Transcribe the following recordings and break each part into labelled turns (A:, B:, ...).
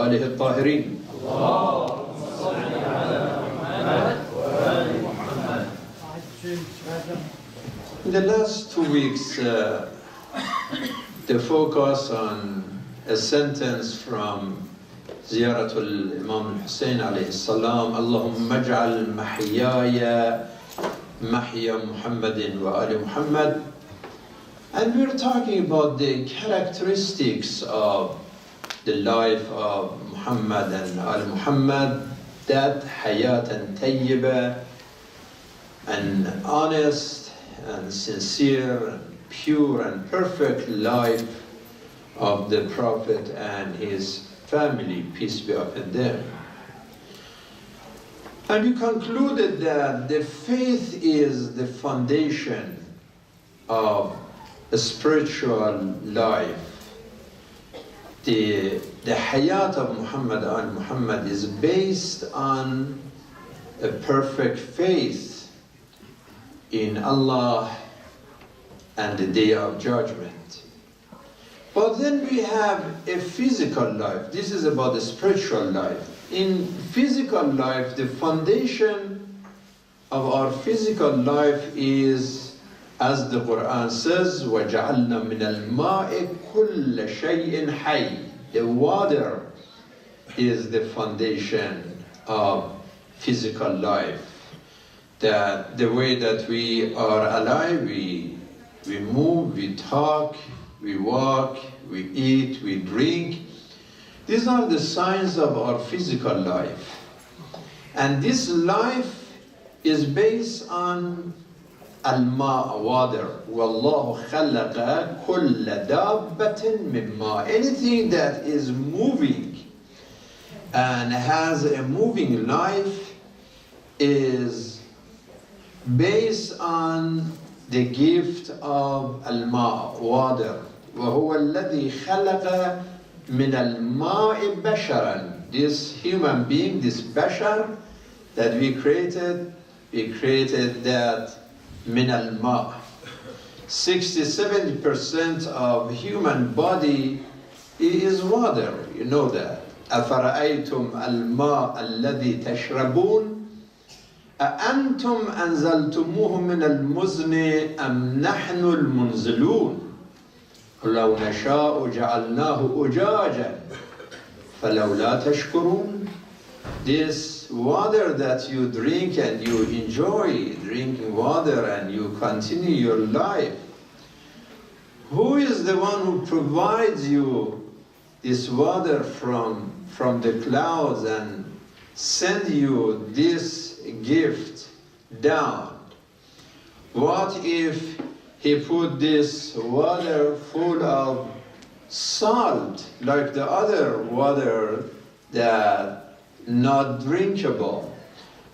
A: وآله الطاهرين. In the last 2 weeks, the focus on a sentence from Ziyaratul Imam Hussein alayhi salam, Allahumma aj'al mahyaya mahya Muhammadin wa ali Muhammad. And we're talking about the characteristics of the life of Muhammad and al Muhammad, that hayat and tayyiba, an honest and sincere and pure and perfect life of the Prophet and his family, peace be upon them. And we concluded that the faith is the foundation of a spiritual life. The hayat of Muhammad and Muhammad is based on a perfect faith in Allah and the Day of Judgment. But then we have a physical life. This is about the spiritual life. In physical life, the foundation of our physical life is, as the Quran says, وَجَعَلْنَا مِنَ الْمَاءِ كُلَّ شَيْءٍ حَيٍّ. The water is the foundation of physical life. That the way that we are alive, we move, we talk, we walk, we eat, we drink. These are the signs of our physical life. And this life is based on al-ma', water. وَاللَّهُ خَلَقَ كُلَّ دَابَّةٍ مِّن مَّاءٍ. Anything that is moving and has a moving life is based on the gift of al-ma', water. وَهُوَ الَّذِي خَلَقَ مِنَ الْمَاءِ بَشَرًا. This human being, this bashar that we created that min al-ma'. 60-70% of human body is water, you know that. أَفَرَأَيْتُمْ الْمَاءَ الَّذِي تَشْرَبُونَ أَأَنْتُمْ أَنزَلْتُمُوهُ مِنَ الْمُزْنِ أَمْ نَحْنُ الْمُنزِلُونَ لَوْ نَشَاءُ جَعَلْنَاهُ أُجَاجًا فَلَوْلَا تَشْكُرُونَ. This water that you drink and you enjoy drinking water and you continue your life, who is the one who provides you this water from the clouds and send you this gift down? What if he put this water full of salt like the other water that not drinkable?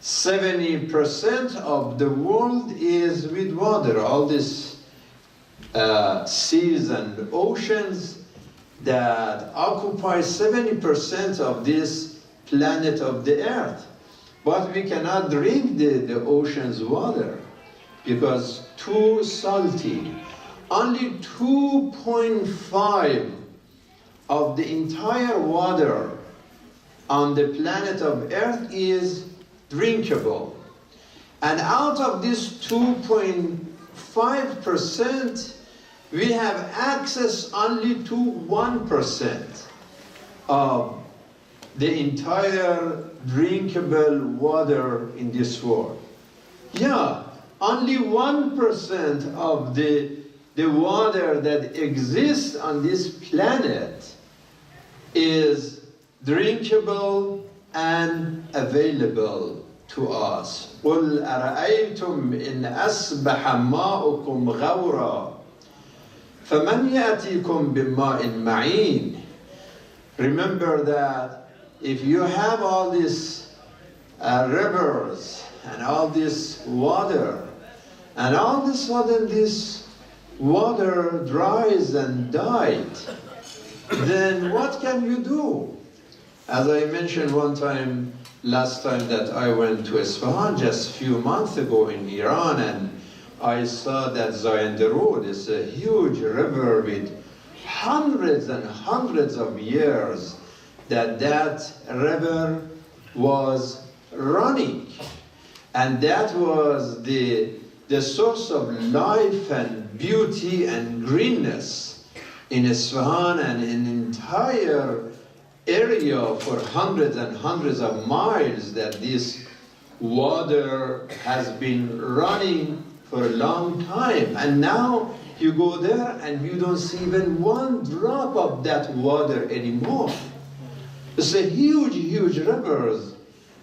A: 70% of the world is with water. All these seas and oceans that occupy 70% of this planet of the earth. But we cannot drink the ocean's water because too salty. Only 2.5 of the entire water on the planet of Earth is drinkable. And out of this 2.5%, we have access only to 1% of the entire drinkable water in this world. Yeah, only 1% of the water that exists on this planet is drinkable and available to us. قُلْ أَرَأَيْتُمْ إِنْ أَصْبَحَ مَاؤُكُمْ غَوْرًا فَمَنْ يَأْتِيكُمْ بِمَاءٍ مَعِينٍ. Remember that if you have all these rivers and all this water, and all of a sudden this water dries and died, then what can you do? As I mentioned one time, last time that I went to Isfahan just a few months ago in Iran, and I saw that Zayand Road is a huge river with hundreds and hundreds of years that that river was running. And that was the source of life and beauty and greenness in Isfahan and in entire area for hundreds and hundreds of miles, that this water has been running for a long time. And now you go there and you don't see even one drop of that water anymore. It's a huge, huge rivers.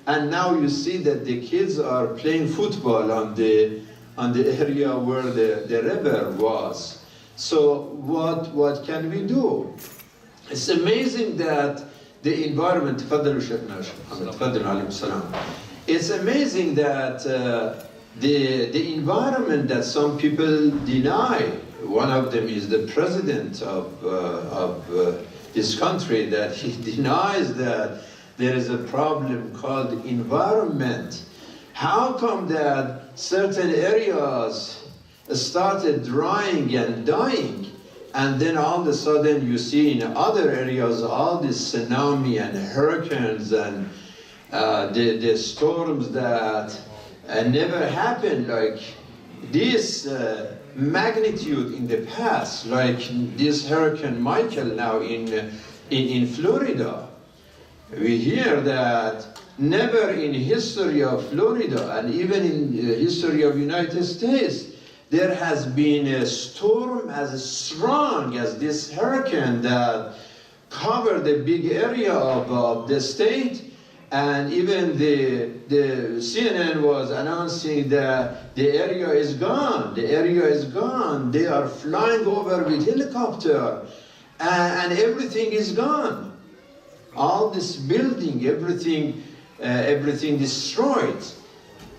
A: And now you see that the kids are playing football on the area where the river was. So what can we do? It's amazing that the environment, it's amazing that the environment that some people deny. One of them is the president of this country, that he denies that there is a problem called environment. How come that certain areas started drying and dying, and then all of a sudden you see in other areas all this tsunami and hurricanes and the storms that never happened, like this magnitude in the past, like this Hurricane Michael now in Florida. We hear that never in history of Florida and even in the history of United States there has been a storm as strong as this hurricane that covered a big area of the state. And even the CNN was announcing that the area is gone. The area is gone. They are flying over with helicopter, and everything is gone. All this building, everything destroyed.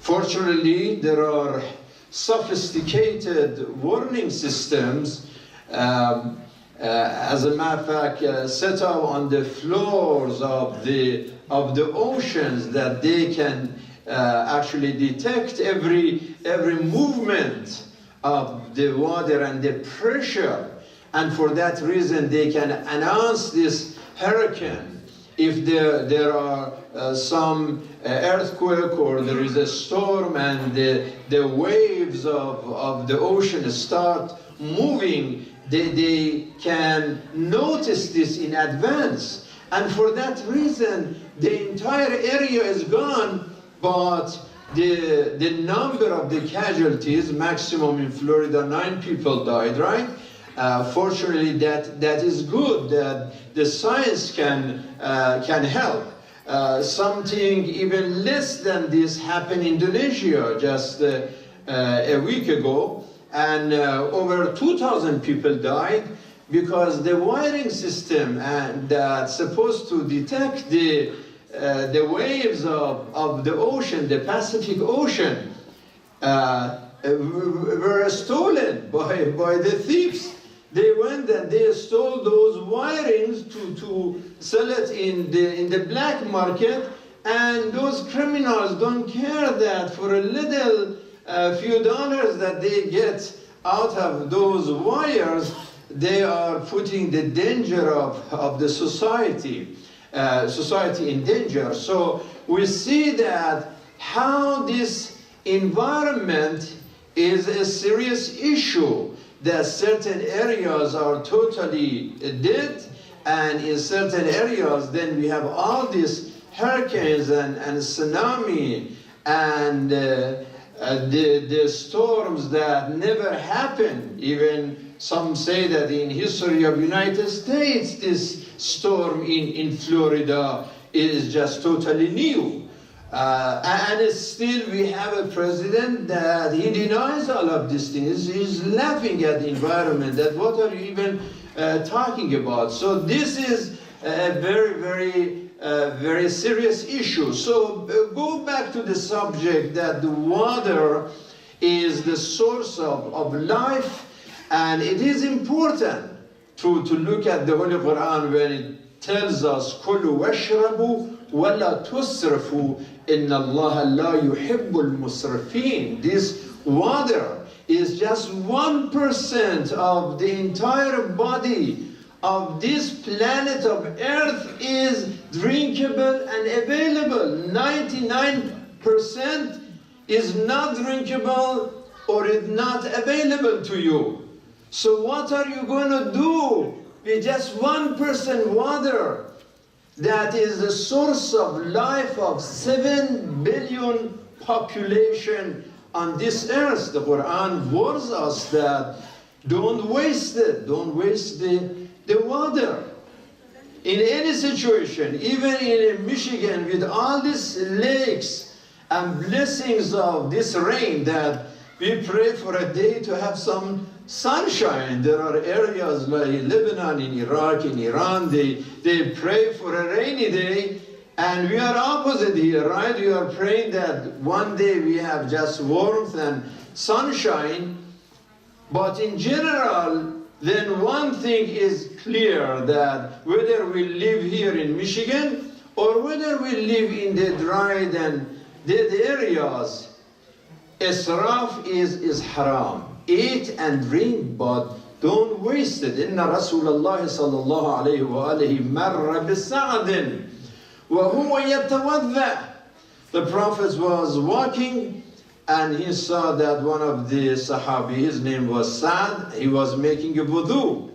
A: Fortunately, there are sophisticated warning systems. As a matter of fact, set up on the floors of the oceans, that they can actually detect every movement of the water and the pressure, and for that reason they can announce this hurricane. If there are some earthquake or there is a storm and the waves of the ocean start moving, they can notice this in advance. And for that reason, the entire area is gone, but the number of the casualties, maximum in Florida, 9 people died, right? Fortunately, that is good, that the science can help. Something even less than this happened in Indonesia just a week ago, and over 2,000 people died because the wiring system that's supposed to detect the waves of the ocean, the Pacific Ocean, were stolen by the thieves. They went and they stole those wirings to sell it in the black market, and those criminals don't care that for a little few dollars that they get out of those wires, they are putting the danger of the society in danger. So we see that how this environment is a serious issue, that certain areas are totally dead, and in certain areas then we have all these hurricanes and tsunami and the storms that never happened. Even some say that in history of United States, this storm in Florida is just totally new. And still we have a president that he denies all of these things. He's laughing at the environment, that what are you even talking about? So this is a very, very serious issue. So go back to the subject that the water is the source of life, and it is important to look at the Holy Quran when it tells us كُلُوا وَاشْرَبُوا وَلَا تُسْرِفُوا إِنَّ اللَّهَ لَا يُحِبُّ الْمُسْرِفِينَ. This water is just 1% of the entire body of this planet of Earth is drinkable and available. 99% is not drinkable or is not available to you. So what are you going to do with just 1% water that is the source of life of 7 billion population on this earth? The Quran warns us that don't waste it, don't waste the water. In any situation, even in Michigan with all these lakes and blessings of this rain that we pray for a day to have some sunshine. There are areas like Lebanon, in Iraq, in Iran, they pray for a rainy day, and we are opposite here, right? We are praying that one day we have just warmth and sunshine, but in general, then one thing is clear, that whether we live here in Michigan or whether we live in the dried and dead areas, israf is haram. Eat and drink, but don't waste it. Inna Rasulullah sallallahu alayhi wa alihi marra bisa'adin wa huwa yatawadda. The Prophet was walking and he saw that one of the Sahabi, his name was Sa'd, he was making a wudu.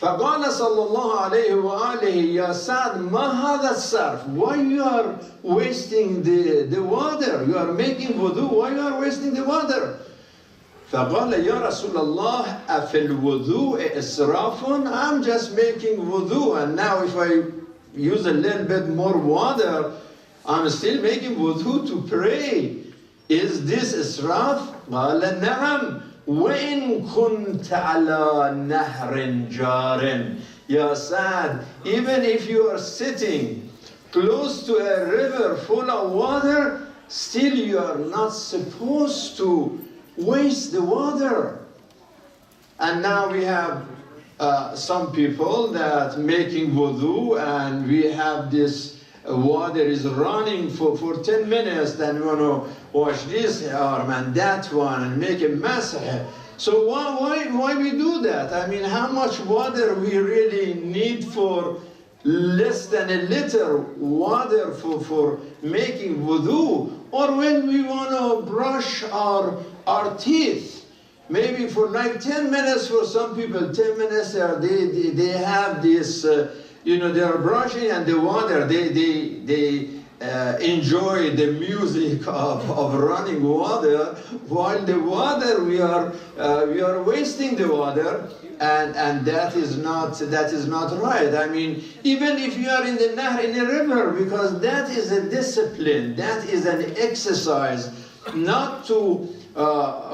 A: فقال صلى الله عليه وآله يا سعد ما هذا الصرف? Why you are wasting the water? You are making wudu, why you are wasting the water? فقال يا رسول الله أفي الوضوء إسراف? I'm just making wudu, and now if I use a little bit more water, I'm still making wudu to pray. Is this israf? قال نعم وإن كنت على نهر جار. Ya Sa'd, even if you are sitting close to a river full of water, still you are not supposed to waste the water. And now we have some people that making wudu, and we have this water is running for 10 minutes, then we want to wash this arm and that one and make a mess. So why we do that? I mean, how much water we really need for less than a liter water for making wudu? Or when we want to brush our teeth, maybe for like 10 minutes for some people, 10 minutes they have this, they are brushing and the water, they enjoy the music of running water, while the water we are wasting the water, and that is not right. I mean, even if you are in the Nahr, in a river, because that is a discipline, that is an exercise, not to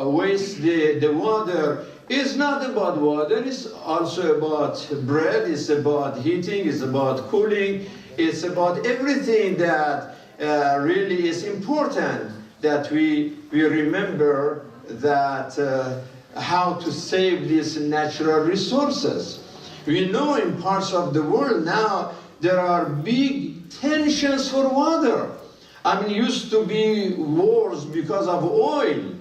A: waste the water. It's not about water, it's also about bread, it's about heating, it's about cooling, it's about everything that really is important, that we remember that how to save these natural resources. We know in parts of the world now there are big tensions for water. I mean, used to be wars because of oil.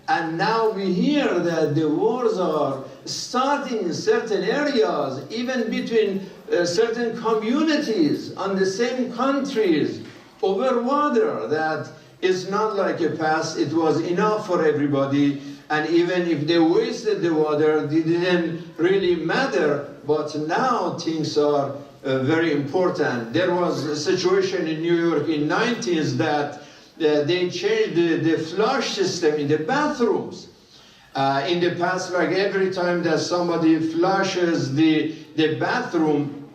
A: And now we hear that the wars are starting in certain areas, even between certain communities on the same countries, over water. That is not like a past. It was enough for everybody. And even if they wasted the water, it didn't really matter. But now things are very important. There was a situation in New York in the 90s that they changed the flush system in the bathrooms. In the past, like every time that somebody flushes the bathroom,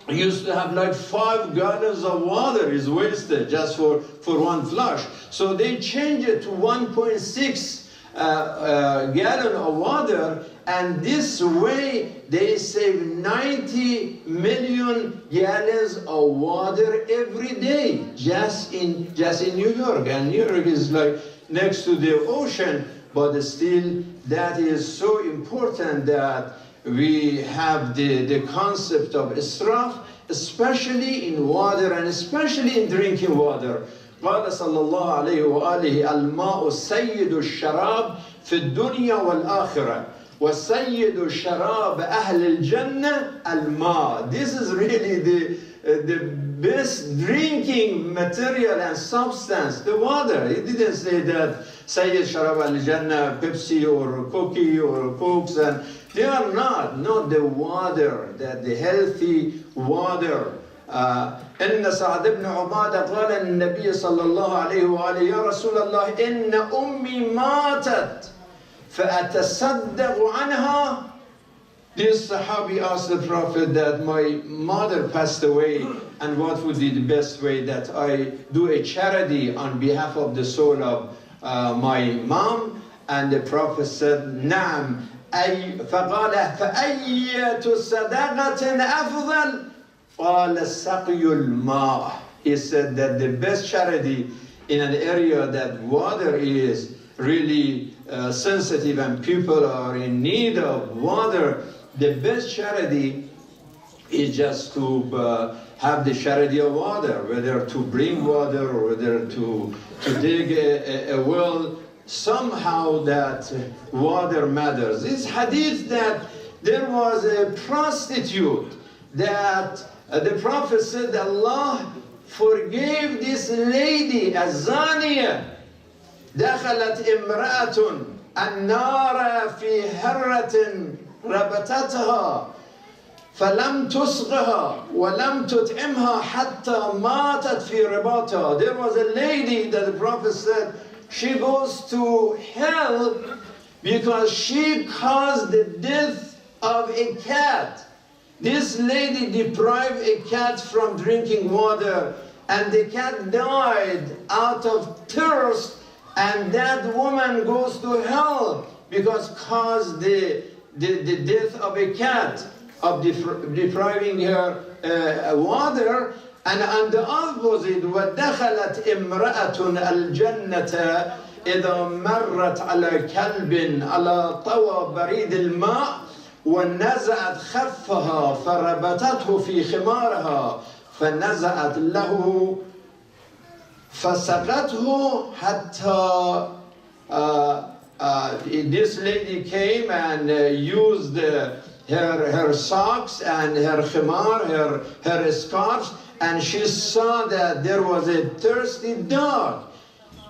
A: used to have like 5 gallons of water is wasted just for one flush. So they changed it to 1.6 gallon of water, and this way they save 90 million gallons of water every day just in New York. And New York is like next to the ocean, but still that is so important that we have the concept of israf, especially in water and especially in drinking water. قال صلى الله عليه وآله الماء سيد الشراب في الدنيا والآخرة وَسَيِّدُ شَرَابَ أَهْلِ الْجَنَّةِ الْمَاء. This is really the best drinking material and substance, the water. He didn't say that Sayyid Sharab al-Jannah, Pepsi or Cokie or Cokes, and they are not the water, that the healthy water. إن سعد بن عبادة قال النبي صلى الله عليه وآله يا رسول الله إن أمي ماتت فأتصدق عنها. This Sahabi asked the Prophet that my mother passed away, and what would be the best way that I do a charity on behalf of the soul of my mom? And the Prophet said, نعم. فقال فأية صدقة أفضل؟ قال سقي الماء. He said that the best charity in an area that water is really sensitive and people are in need of water, the best charity is just to have the charity of water, whether to bring water or whether to dig a well. Somehow that water matters. It's hadith that there was a prostitute that the Prophet said Allah forgave this lady, الزانية. دخلت امرأة النار في هرة ربطتها فلم تسقها ولم تطعمها حتى ماتت في رباطها. There was a lady that the Prophet said she goes to hell because she caused the death of a cat. This lady deprived a cat from drinking water, and the cat died out of thirst, and that woman goes to hell because caused the death of a cat, of depriving her water. And on the opposite, وَدَخَلَتْ إِمْرَأَةٌ الْجَنَّةَ إِذَا مَرَّتْ عَلَى كَلْبٍ عَلَى طَوَى بَرِيدِ الْمَاءِ ونزعت خفها فربطته في خمارها فنزعت له فسقته حتى this lady came and used her socks and her khimar, her scarves, and she saw that there was a thirsty dog.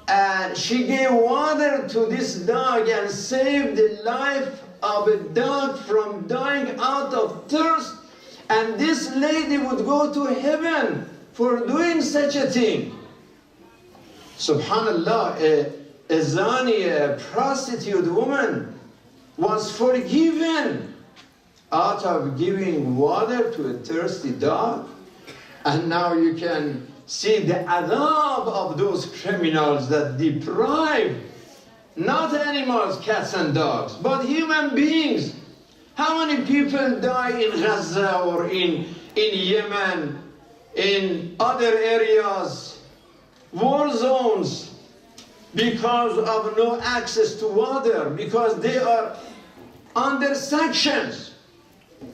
A: And she gave water to this dog and saved the life of a dog from dying out of thirst, and this lady would go to heaven for doing such a thing. Subhanallah, a zani, a prostitute woman, was forgiven out of giving water to a thirsty dog. And now you can see the adab of those criminals that deprive not animals, cats and dogs, but human beings. How many people die in Gaza or in Yemen, in other areas, war zones, because of no access to water, because they are under sanctions.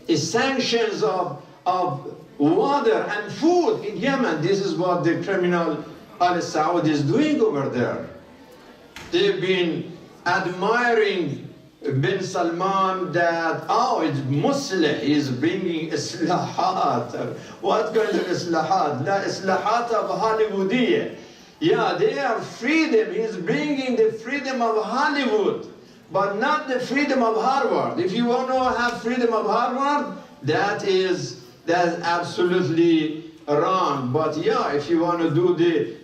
A: It's sanctions of water and food in Yemen. This is what the criminal Al Saud is doing over there. They've been admiring bin Salman that, oh, it's Muslim, he's bringing islahat. What kind of islahat? La islahat of Hollywoodiyya. Yeah, they are freedom. He's bringing the freedom of Hollywood, but not the freedom of Harvard. If you want to have freedom of Harvard, that's absolutely wrong. But yeah, if you want to do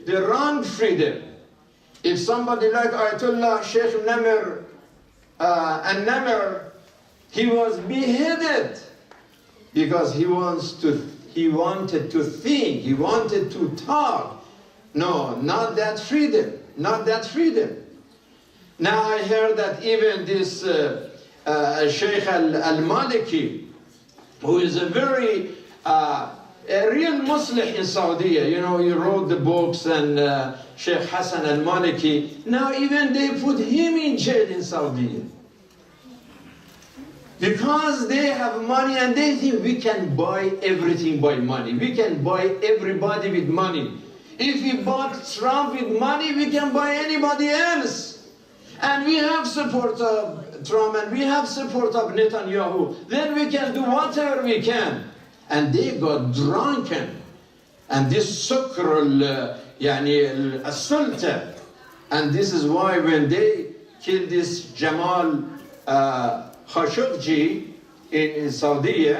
A: the wrong freedom, if somebody like Ayatollah Sheikh Namir, Namir, he was beheaded because he wanted to think, he wanted to talk. No, not that freedom, not that freedom. Now I heard that even this Sheikh al-Maliki, who is a very a real Muslim in Saudi, you know, he wrote the books, and Sheikh Hassan al-Maliki, now even they put him in jail in Saudi. Because they have money and they think we can buy everything by money. We can buy everybody with money. If we bought Trump with money, we can buy anybody else. And we have support of Trump and we have support of Netanyahu, then we can do whatever we can. And they got drunken. And this sukr yani al-sulta. And this is why when they killed this Jamal Khashoggi in Saudi,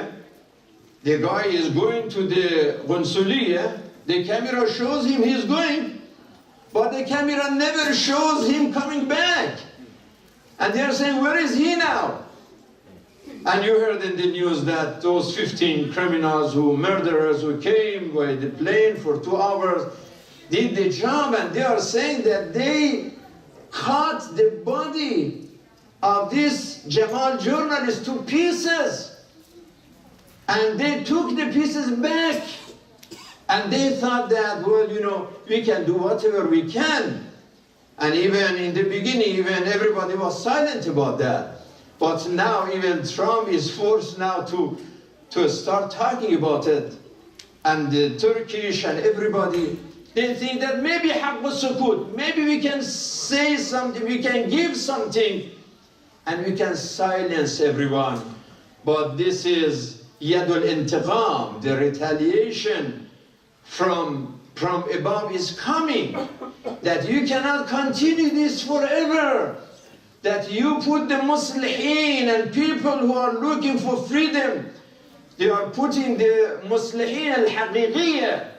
A: the guy is going to the consulate, the camera shows him he's going, but the camera never shows him coming back. And they're saying, where is he now? And you heard in the news that those 15 criminals murderers who came by the plane for 2 hours, did the job, and they are saying that they cut the body of this Jamal journalist to pieces. And they took the pieces back. And they thought that, well, you know, we can do whatever we can. And even in the beginning, even everybody was silent about that. But now even Trump is forced now to start talking about it. And the Turkish and everybody, they think that maybe haqq sukut, maybe we can say something, we can give something, and we can silence everyone. But this is yadul intiqam, the retaliation from above is coming. That you cannot continue this forever. That you put the muslihin and people who are looking for freedom, they are putting the muslihin al-haqiqiyya,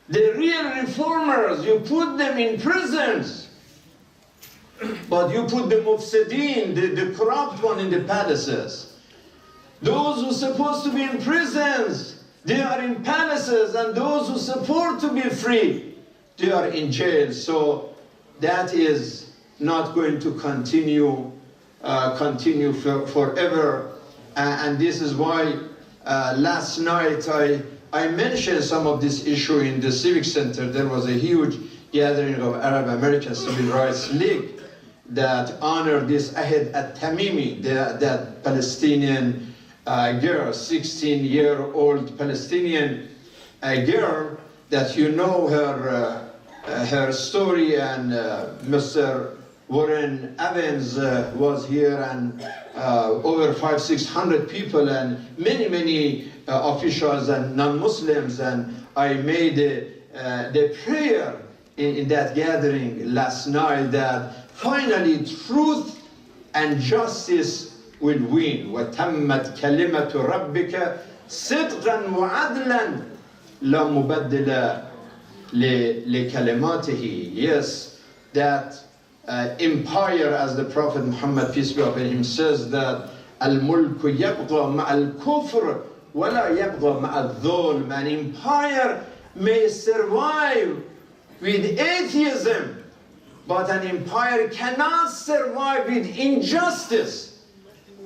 A: the real reformers, you put them in prisons. But you put the mufsideen, the corrupt one in the palaces. Those who are supposed to be in prisons, they are in palaces, and those who support to be free, they are in jail. So that is not going to continue forever. And this is why last night I mentioned some of this issue in the Civic Center. There was a huge gathering of Arab American Civil Rights League that honored this Ahed al-Tamimi, that Palestinian girl, 16-year-old Palestinian girl, that you know her story, and Mr. Warren Evans was here, and over 500-600 people, and many officials and non-Muslims, and I made the prayer in that gathering last night that finally truth and justice will win. وَتَمَّتْ كَلِمَةُ رَبِّكَ صِدْقًا وَعَدْلًا لَا مُبَدِّلَ لِكَلِمَاتِهِ. Yes, that empire, as the Prophet Muhammad, peace be upon him, says that الْمُلْكُ يَبْغَى مَعَ الْكُفْرِ وَلَا يَبْغَى مَعَ الظُّلْمِ. An empire may survive with atheism, but an empire cannot survive with injustice.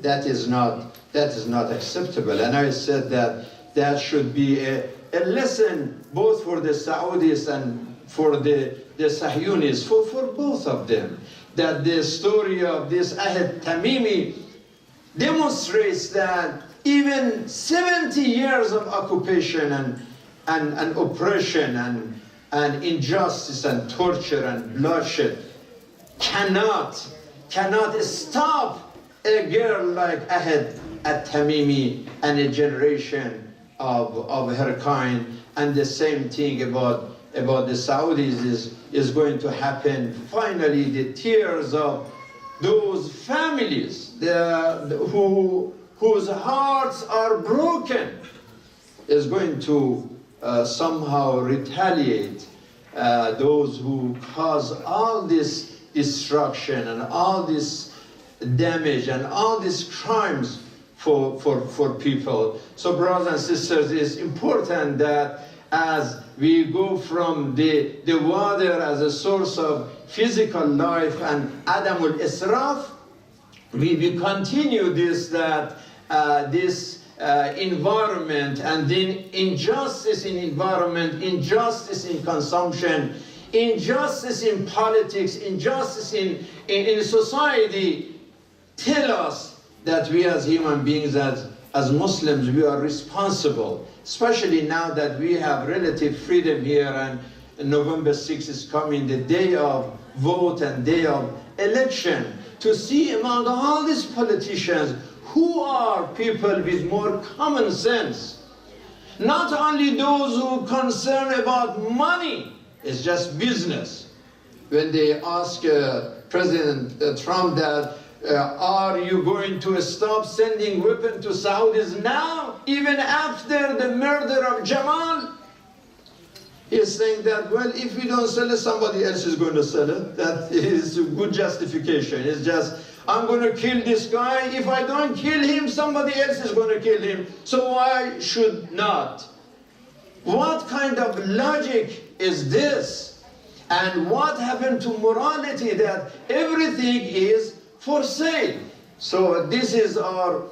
A: That is not acceptable. And I said that should be a lesson both for the Saudis and for the Sahyunis, for both of them. That the story of this Ahed Tamimi demonstrates that even 70 years of occupation and oppression and injustice and torture and bloodshed cannot stop a girl like Ahed al-Tamimi and a generation of her kind. And the same thing about the Saudis is going to happen. Finally, the tears of those families whose hearts are broken is going to somehow retaliate those who cause all this destruction and all this damage and all these crimes for people. So brothers and sisters, it's important that as we go from the water as a source of physical life and Adamul Israf, we continue this environment, and then injustice in environment, injustice in consumption, injustice in politics, injustice in society, tell us that we as human beings, as Muslims, we are responsible, especially now that we have relative freedom here, and November 6th is coming, the day of vote and day of election. to see among all these politicians who are people with more common sense. Not only those who are concerned about money, it's just business. When they ask President Trump that, are you going to stop sending weapons to Saudis now, even after the murder of Jamal? He's saying that, well, if we don't sell it, somebody else is going to sell it. That is a good justification. It's just, I'm going to kill this guy. If I don't kill him, somebody else is going to kill him. So why should not? What kind of logic is this? And what happened to morality that everything is for sale? So this is our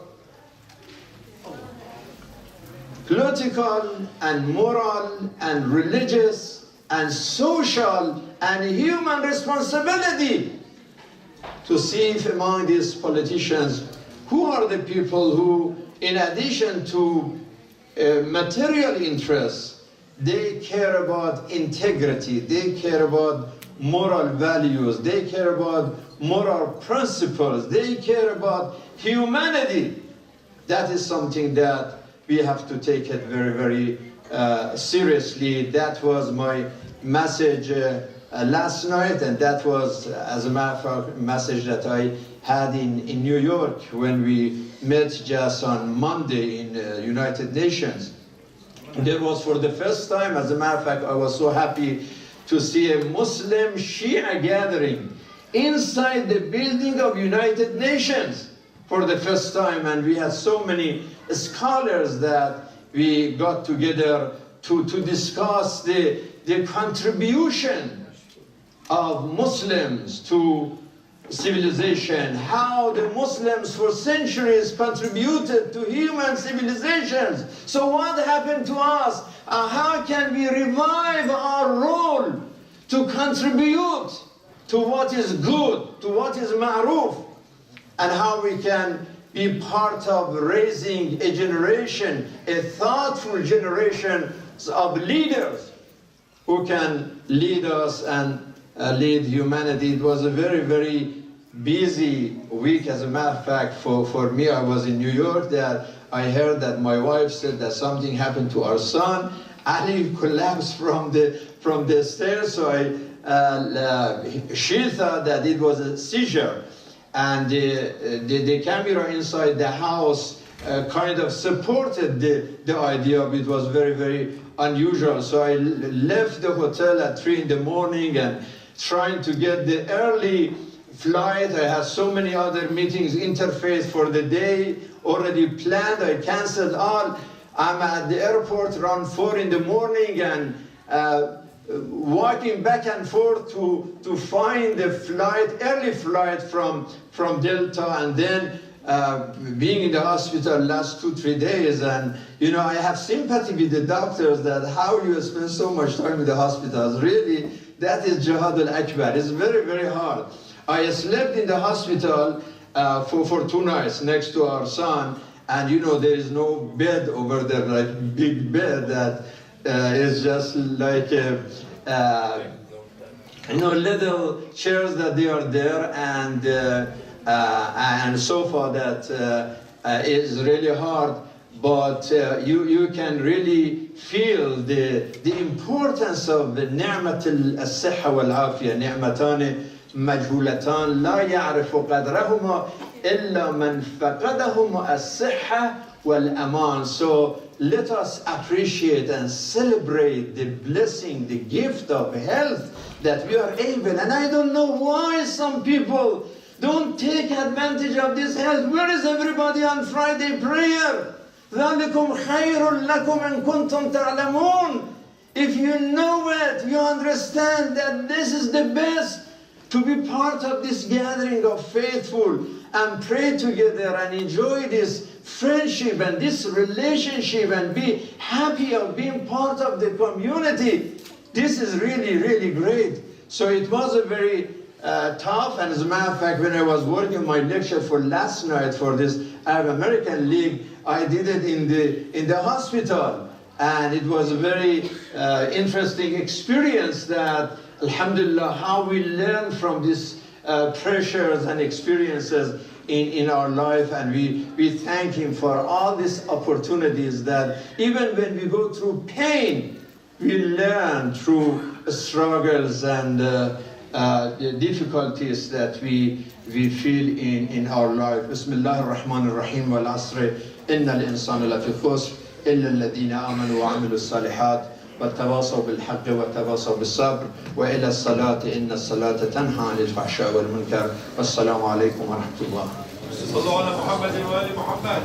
A: political and moral and religious and social and human responsibility to see if among these politicians, who are the people who, in addition to material interests, they care about integrity, they care about moral values, they care about moral principles, they care about humanity. That is something that we have to take it very, very seriously. That was my message last night, and that was, as a matter of fact, a message that I had in New York when we met just on Monday in the United Nations. There was, for the first time, as a matter of fact, I was so happy to see a Muslim Shia gathering inside the building of United Nations for the first time, and we had so many scholars that we got together to discuss the contribution of Muslims to civilization, how the Muslims for centuries contributed to human civilizations. So what happened to us? How can we revive our role to contribute to what is good, to what is ma'ruf, and how we can be part of raising a generation, a thoughtful generation of leaders who can lead us and lead humanity. It was a very, very busy week. As a matter of fact, for me, I was in New York, that I heard that my wife said that something happened to our son. Ali collapsed from the stairs, so she thought that it was a seizure. And the camera inside the house kind of supported the idea of it. Was very, very unusual. So I left the hotel at 3 in the morning and trying to get the early flight. I had so many other meetings, interface for the day already planned. I canceled all. I'm at the airport around 4 in the morning and walking back and forth to find the flight, early flight from Delta, and then being in the hospital last 2-3 days. And you know, I have sympathy with the doctors that how you spend so much time in the hospitals. Really, that is Jihad al-Akbar. It's very, very hard. I slept in the hospital for 2 nights next to our son, and you know, there is no bed over there, like big bed that is just like you know, little chairs that they are there, and sofa that is really hard. But you can really feel the importance of the نعمة الصحة والعافية. نعمتان مجهولتان لا يعرف قدرهما إلا من فقدهما الصحة والأمان. So let us appreciate and celebrate the blessing, the gift of health that we are able. And I don't know why some people don't take advantage of this health. Where is everybody on Friday prayer? ذَلِكُمْ خَيْرٌ لَكُمْ إِن كُنْتُمْ تَعْلَمُونَ. If you know it, you understand that this is the best, to be part of this gathering of faithful and pray together and enjoy this friendship and this relationship and be happy of being part of the community. This is really, really great. So it was a very tough, and as a matter of fact, when I was working my lecture for last night for this Arab American League, I did it in the hospital, and it was a very interesting experience that, alhamdulillah, how we learn from this pressures and experiences in our life, and we thank Him for all these opportunities that even when we go through pain, we learn through struggles and the difficulties that we feel in our life. Bismillah ar-Rahman ar-Rahim wal asr inna al-insana lafi khusr illa alladhina amanu wa amilu salihat وتواصوا بالحق وتواصوا بالصبر وإلى الصلاة إن الصلاة تنهى عن الفحشاء والمنكر والسلام عليكم ورحمة الله.
B: صلوا على محمد وآل محمد.